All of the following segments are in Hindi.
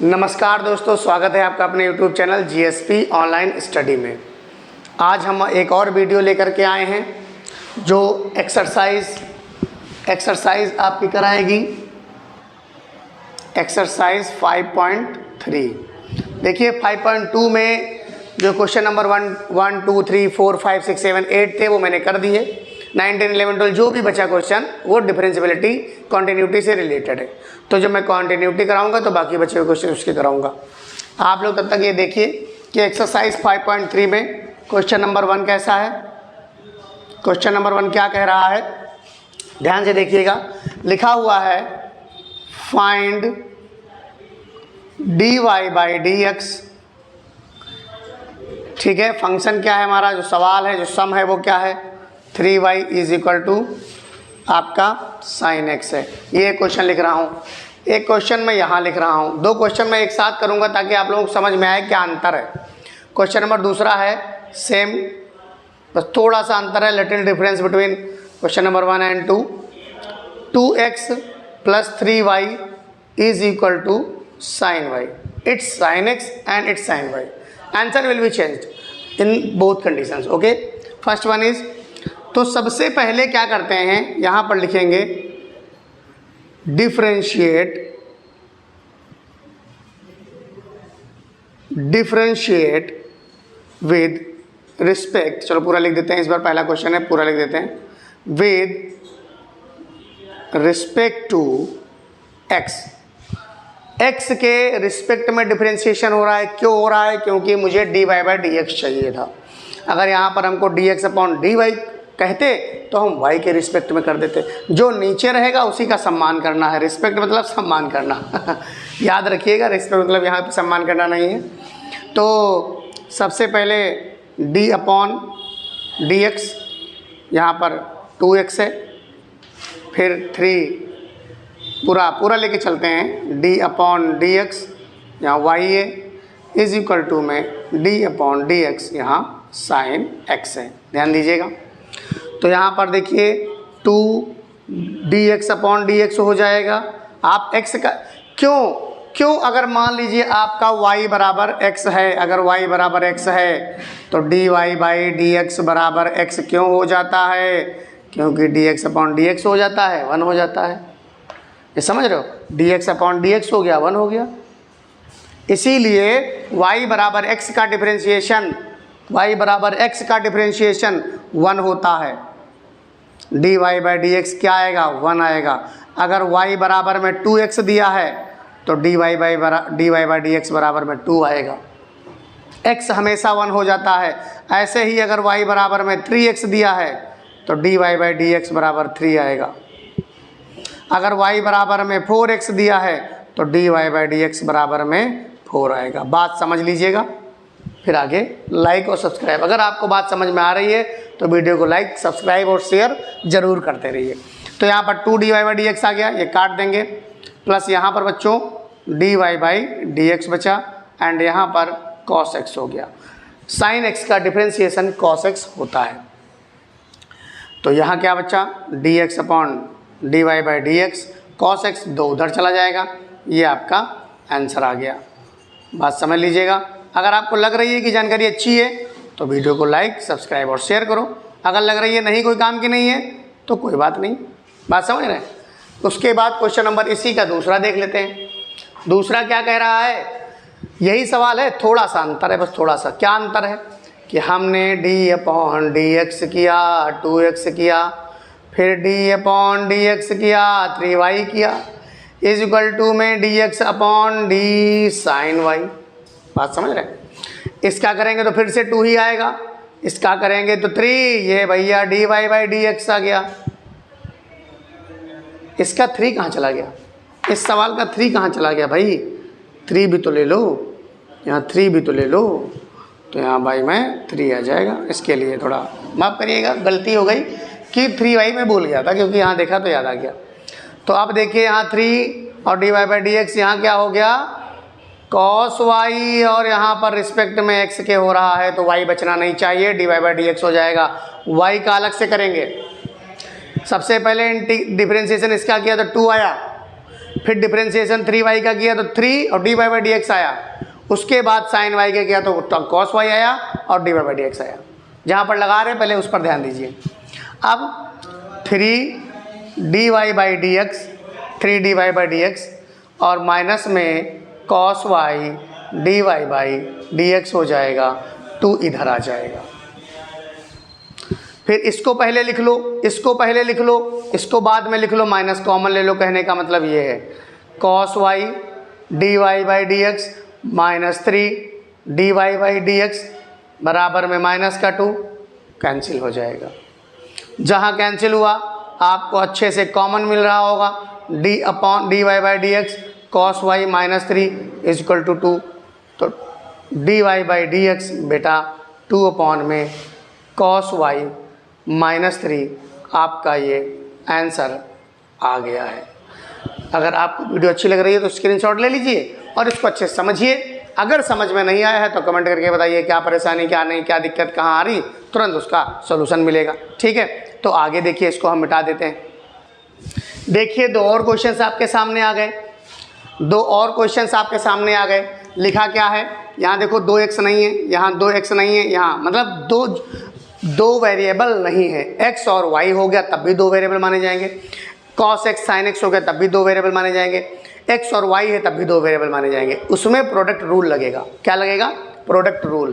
नमस्कार दोस्तों, स्वागत है आपका अपने YouTube channel GSP online study में। आज हम एक और वीडियो लेकर के आए हैं जो एक्सरसाइज आपकी कराएगी एक्सरसाइज 5.3। देखिए 5.2 में जो क्वेश्चन नंबर 1, 2, 3, 4, 5, 6, 7, 8 थे वो मैंने कर दिए। 9, 10, 11, 12 जो भी बचा क्वेश्चन वो डिफरेंशियबिलिटी कॉन्टिन्यूटी से रिलेटेड है। तो जब मैं कॉन्टिन्यूटी कराऊंगा तो बाकी बचे हुए क्वेश्चन उसके कराऊंगा। आप लोग तब तक ये देखिए कि एक्सरसाइज 5.3 में क्वेश्चन नंबर 1 कैसा है। क्वेश्चन नंबर 1 क्या कह रहा है, ध्यान से देखिएगा। लिखा हुआ है फाइंड dy बाई dx। ठीक है, फंक्शन क्या है हमारा, जो सवाल है, जो सम है वो क्या है, 3y इज इक्वल टू आपका साइन x है। ये क्वेश्चन लिख रहा हूँ, एक क्वेश्चन मैं यहाँ लिख रहा हूँ, दो क्वेश्चन मैं एक साथ करूँगा ताकि आप लोगों को समझ में आए क्या अंतर है। क्वेश्चन नंबर दूसरा है सेम, बस थोड़ा सा अंतर है, little difference between question number 1 and 2। 2x plus 3y is equal to sine y। Its sine x and its sine y। Answer will be changed in both conditions. Okay, first one is, तो सबसे पहले क्या करते हैं, यहाँ पर लिखेंगे डिफरेंशिएट विद रिस्पेक्ट। चलो पूरा लिख देते हैं, इस बार पहला क्वेश्चन है, पूरा लिख देते हैं। With respect to x, x के रिस्पेक्ट में डिफरेंशिएशन हो रहा है। क्यों हो रहा है, क्योंकि मुझे dy बाई dx चाहिए था। अगर यहाँ पर हमको dx अपॉन dy कहते तो हम y के रिस्पेक्ट में कर देते। जो नीचे रहेगा उसी का सम्मान करना है। रिस्पेक्ट मतलब सम्मान करना याद रखिएगा, रिस्पेक्ट मतलब यहाँ पे सम्मान करना नहीं है। तो सबसे पहले d अपॉन dx, यहाँ पर 2x है, फिर 3 पूरा लेके चलते हैं, d अपॉन dx यहाँ y है, इज इक्वल टू में d अपॉन dx यहाँ साइन x है। ध्यान दीजिएगा। तो यहाँ पर देखिए 2 dx अपॉन dx हो जाएगा। आप x का क्यों अगर मान लीजिए आपका y बराबर x है, अगर y बराबर x है तो dy बाई dx बराबर x क्यों हो जाता है, क्योंकि dx अपॉन dx हो जाता है, 1 हो जाता है। ये समझ रहे हो, dx अपॉन dx हो गया, 1 हो गया। इसीलिए y बराबर x का डिफरेंशिएशन, y बराबर x का डिफरेंशिएशन 1 होता है। dy बाई dx क्या आएगा, 1 आएगा। अगर y बराबर में 2x दिया है तो dy बाई dx बराबर में 2 आएगा। x हमेशा 1 हो जाता है। ऐसे ही अगर y बराबर में 3x दिया है तो dy बाई dx बराबर 3 आएगा। अगर y बराबर में 4x दिया है तो dy बाई dx बराबर में 4 आएगा। बात समझ लीजिएगा, फिर आगे लाइक और सब्सक्राइब। अगर आपको बात समझ में आ रही है तो वीडियो को लाइक, सब्सक्राइब और शेयर जरूर करते रहिए। तो यहाँ पर 2 dy बाई dx आ गया, ये काट देंगे, प्लस यहाँ पर बच्चों dy बाई dx बचा, एंड यहाँ पर cos x हो गया। साइन x का डिफरेंशिएशन cos x होता है। तो यहाँ क्या बचा, dx upon dy by dx, cos x 2 उधर चला जाएगा। ये आपका आंसर आ गया। बात समझ लीजिएगा। अगर आपको लग रही है कि जानकारी अच्छी है तो वीडियो को लाइक, सब्सक्राइब और शेयर करो। अगर लग रही है नहीं, कोई काम की नहीं है, तो कोई बात नहीं। बात समझ रहे हैं। उसके बाद क्वेश्चन नंबर इसी का दूसरा देख लेते हैं। दूसरा क्या कह रहा है, यही सवाल है, थोड़ा सा अंतर है, बस थोड़ा सा। क्या अंतर है कि हमने d अपॉन dx किया, 2x किया, फिर d अपॉन dx किया, 3y किया, इज इक्वल टू में dx upon d sine y। बात समझ रहे हैं। इसका करेंगे तो फिर से 2 ही आएगा, इसका करेंगे तो 3, ये भैया dy बाई dx आ गया। इसका 3 कहाँ चला गया, इस सवाल का 3 कहाँ चला गया भाई, 3 भी तो ले लो, यहाँ 3 भी तो ले लो, तो यहाँ भाई में 3 आ जाएगा। इसके लिए थोड़ा माफ़ करिएगा, गलती हो गई कि 3y में भूल गया था, क्योंकि यहाँ देखा तो याद आ गया। तो अब देखिए यहाँ 3 और dy बाई dx यहाँ क्या हो गया, cos y, और यहाँ पर रिस्पेक्ट में x के हो रहा है तो y बचना नहीं चाहिए, dy बाई dx हो जाएगा। y का अलग से करेंगे। सबसे पहले डिफरेंशिएशन इसका किया तो 2 आया, फिर डिफरेंशिएशन 3y का किया तो 3 और dy बाई डी एक्स आया, उसके बाद साइन y का किया तो कॉस y आया और dy बाई डी एक्स आया। जहाँ पर लगा रहे पहले उस पर ध्यान दीजिए। अब 3dy by d x, 3dy by d x और माइनस में cos y dy by d x हो जाएगा, 2 इधर आ जाएगा। फिर इसको पहले लिख लो, इसको पहले लिख लो, इसको बाद में लिख लो, माइनस कॉमन ले लो। कहने का मतलब ये है cos y dy by d x minus 3 dy by d x बराबर में माइनस का 2 कैंसिल हो जाएगा। जहाँ कैंसिल हुआ आपको अच्छे से कॉमन मिल रहा होगा, d upon dy by d x cos y minus 3 is equal to 2, तो dy बाई डी एक्स बेटा 2 अपॉन में कॉस y माइनस 3 आपका ये आंसर आ गया है। अगर आपको वीडियो अच्छी लग रही है तो स्क्रीनशॉट ले लीजिए और इसको अच्छे से समझिए। अगर समझ में नहीं आया है तो कमेंट करके बताइए क्या परेशानी, क्या नहीं, क्या दिक्कत कहाँ आ रही, तुरंत उसका सॉल्यूशन मिलेगा। ठीक है, तो आगे देखिए, इसको हम मिटा देते हैं। देखिए 2 और क्वेश्चंस आपके सामने आ गए, 2 और क्वेश्चंस आपके सामने आ गए। लिखा क्या है यहाँ देखो, 2x नहीं है, यहाँ 2x नहीं है, यहाँ मतलब दो वेरिएबल नहीं है। x और y हो गया तब भी 2 वेरिएबल माने जाएंगे, cos x sin x हो गया तब भी 2 वेरिएबल माने जाएंगे, x और y है तब भी 2 वेरिएबल माने जाएंगे। उसमें प्रोडक्ट रूल लगेगा। क्या लगेगा? Product rule.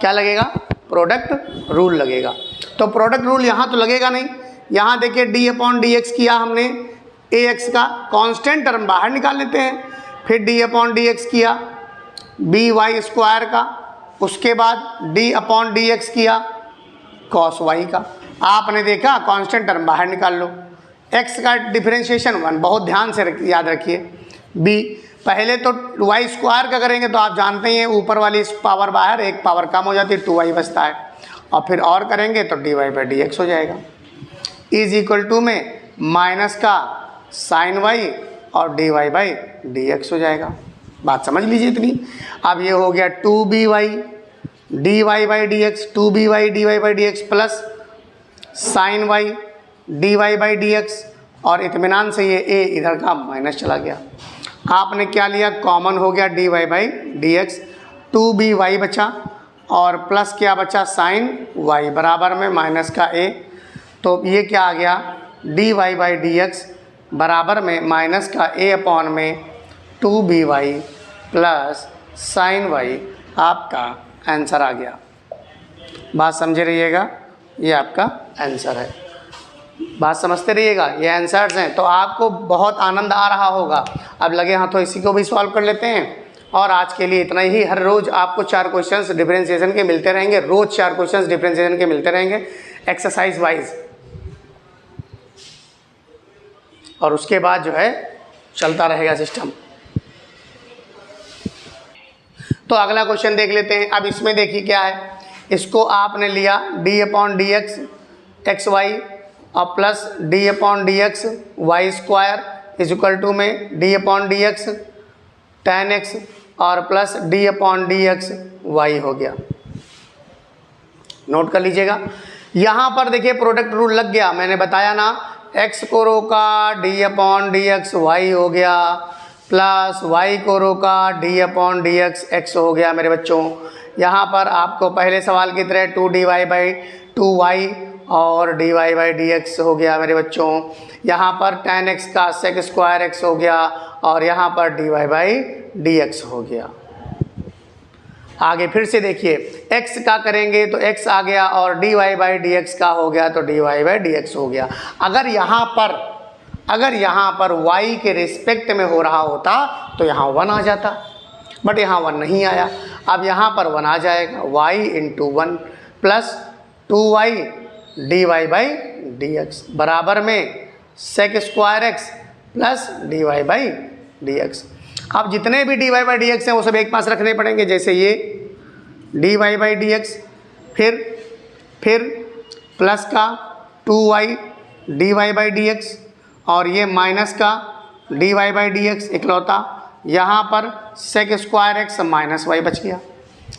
क्या लगेगा? प्रोडक्ट रूल लगेगा। तो प्रोडक्ट रूल यहाँ तो लगेगा नहीं। यहाँ देखिए डी अपॉन डी एक्स किया हमने, ए एक्स का कांस्टेंट टर्म बाहर निकाल लेते हैं, फिर डी अपॉन डी एक्स किया बी वाई स्क्वायर का, उसके बाद डी अपॉन डी एक्स किया कॉस वाई का। आपने देखा कांस्टेंट टर्म बाहर निकाल लो। एक्स का डिफरेंशिएशन 1 बहुत ध्यान से याद रखिए। बी पहले तो वाई स्क्वायर का करेंगे तो आप जानते ही हैं ऊपर वाली पावर बाहर, एक पावर कम हो जाती है, 2y बचता है, और फिर और करेंगे तो dy बाई डी एक्स हो जाएगा, इज इक्वल टू में माइनस का साइन y और dy बाई डी एक्स हो जाएगा। बात समझ लीजिए इतनी। अब ये हो गया 2by dy by d x, 2by dy by d x plus sign y dy by d x, और इत्मीनान से ये a इधर का माइनस चला गया। आपने क्या लिया? कॉमन हो गया dy by d x, 2by बचा और प्लस क्या बचा? साइन y बराबर में माइनस का a। तो ये क्या आ गया? dy बाई डी एक्स बराबर में माइनस का a अपॉन में 2by प्लस साइन y आपका आंसर आ गया। बात समझे रहिएगा, ये आपका आंसर है। बात समझते रहिएगा, ये आंसर्स हैं। तो आपको बहुत आनंद आ रहा होगा। अब लगे हाथों इसी को भी सॉल्व कर लेते हैं। और आज के लिए इतना ही। हर रोज़ आपको 4 क्वेश्चंस डिफरेंशिएशन के मिलते रहेंगे, रोज़ 4 क्वेश्चंस डिफरेंशिएशन के मिलते रहेंगे एक्सरसाइज वाइज। और उसके बाद जो है चलता रहेगा सिस्टम। तो अगला क्वेश्चन देख लेते हैं। अब इसमें देखिए क्या है, इसको आपने लिया D upon D x X Y और plus D upon D x Y square is equal to में D upon D X ten X और plus D upon D x Y हो गया। नोट कर लीजिएगा। यहाँ पर देखिए प्रोडक्ट रूल लग गया। मैंने बताया ना, x को रोका d upon D x Y हो गया, प्लस y को रोका d upon D x x हो गया मेरे बच्चों। यहाँ पर आपको पहले सवाल की तरह 2dy बाई 2y और dy बाई डी एक्स हो गया मेरे बच्चों। यहाँ पर tan x का sec स्क्वायर x हो गया और यहाँ पर dy बाई डी एक्स हो गया। आगे फिर से देखिए, x का करेंगे तो x आ गया और dy बाई डी एक्स का हो गया तो dy बाई डी एक्स हो गया। अगर यहाँ पर y के रिस्पेक्ट में हो रहा होता तो यहाँ 1 आ जाता, बट यहाँ 1 नहीं आया। अब यहाँ पर 1 आ जाएगा, y into 1 plus 2y dy by d x बराबर में sec square x plus dy by d x. अब जितने भी dy बाई डी एक्स हैं वो सब एक पास रखने पड़ेंगे। जैसे ये dy बाई डी एक्स, फिर प्लस का 2y dy by d x और ये माइनस का dy बाई डी एक्स इकलौता। यहाँ पर sec square x minus y बच गया।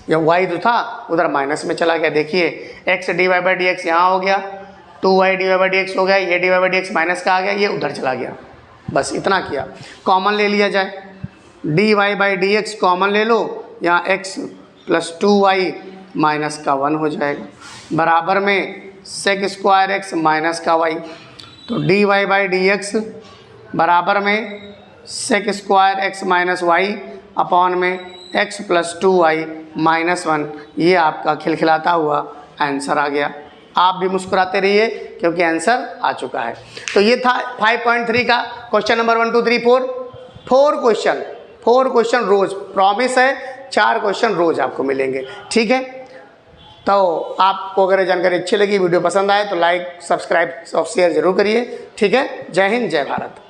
यह y जो था उधर माइनस में चला गया। देखिए x dy by d x यहाँ हो गया, 2y dy by d x हो गया, ये dy by d x minus का आ गया, ये उधर चला गया। बस इतना किया। कॉमन ले लिया जाए, d y by d x common ले लो, यहाँ एक्स प्लस 2y माइनस का 1 हो जाएगा, बराबर में सेक स्क्वायर एक्स माइनस का y। तो d y by d x बराबर में sec square x minus y upon में एक्स प्लस 2y माइनस 1। ये आपका खिलखिलाता हुआ आंसर आ गया। आप भी मुस्कुराते रहिए क्योंकि आंसर आ चुका है। तो ये था 5.3 का क्वेश्चन नंबर 1 2 3 4 4 क्वेश्चन रोज प्रॉमिस है, 4 क्वेश्चन रोज आपको मिलेंगे, ठीक है। तो आपको अगर जानकारी अच्छी लगी, वीडियो पसंद आए तो लाइक सब्सक्राइब और शेयर जरूर करिए, ठीक है। जय हिंद, जय भारत।